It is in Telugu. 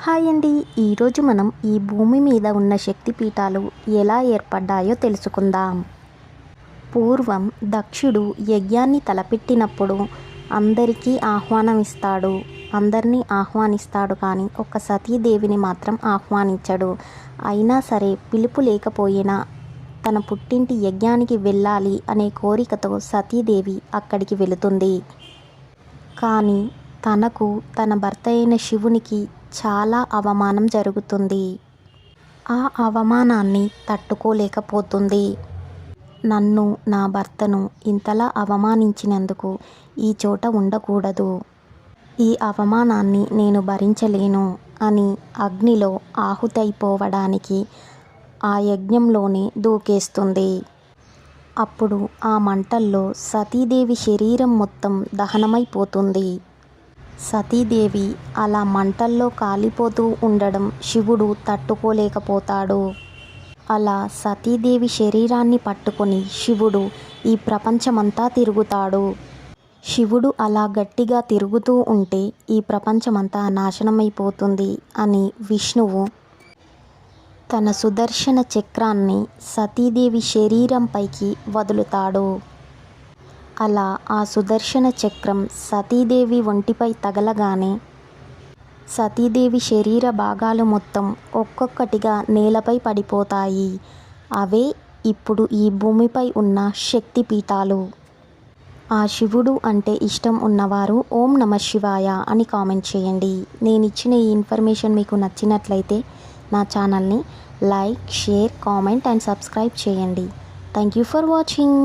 హాయ్ అండి. ఈరోజు మనం ఈ భూమి మీద ఉన్న శక్తిపీఠాలు ఎలా ఏర్పడ్డాయో తెలుసుకుందాం. పూర్వం దక్షుడు యజ్ఞాన్ని తలపెట్టినప్పుడు అందరికీ అందరినీ ఆహ్వానిస్తాడు కానీ ఒక్క సతీదేవిని మాత్రం ఆహ్వానించడు. అయినా సరే పిలుపు లేకపోయినా తన పుట్టింటి యజ్ఞానికి వెళ్ళాలి అనే కోరికతో సతీదేవి అక్కడికి వెళుతుంది. కానీ తనకు తన భర్త అయిన శివునికి చాలా అవమానం జరుగుతుంది. ఆ అవమానాన్ని తట్టుకోలేకపోతుంది. నన్ను, నా భర్తను ఇంతలా అవమానించినందుకు ఈ చోట ఉండకూడదు. ఈ అవమానాన్ని నేను భరించలేను అని అగ్నిలో ఆహుతైపోవడానికి ఆ యజ్ఞంలోనే దూకేస్తుంది. అప్పుడు ఆ మంటల్లో సతీదేవి శరీరం మొత్తం దహనమైపోతుంది. సతీదేవి అలా మంటల్లో కాలిపోతూ ఉండడం శివుడు తట్టుకోలేకపోతాడు. అలా సతీదేవి శరీరాన్ని పట్టుకొని శివుడు ఈ ప్రపంచమంతా తిరుగుతాడు. శివుడు అలా గట్టిగా తిరుగుతూ ఉంటే ఈ ప్రపంచమంతా నాశనమైపోతుంది అని విష్ణువు తన సుదర్శన చక్రాన్ని సతీదేవి శరీరంపైకి వదులుతాడు. అలా ఆ సుదర్శన చక్రం సతీదేవి ఒంటిపై తగలగానే సతీదేవి శరీర భాగాలు మొత్తం ఒక్కొక్కటిగా నేలపై పడిపోతాయి. అవే ఇప్పుడు ఈ భూమిపై ఉన్న శక్తిపీఠాలు. ఆ శివుడు అంటే ఇష్టం ఉన్నవారు ఓం నమః శివాయ అని కామెంట్ చేయండి. నేను ఇచ్చిన ఈ ఇన్ఫర్మేషన్ మీకు నచ్చినట్లయితే నా ఛానల్ని like, share, comment and subscribe చేయండి. Thank you for watching.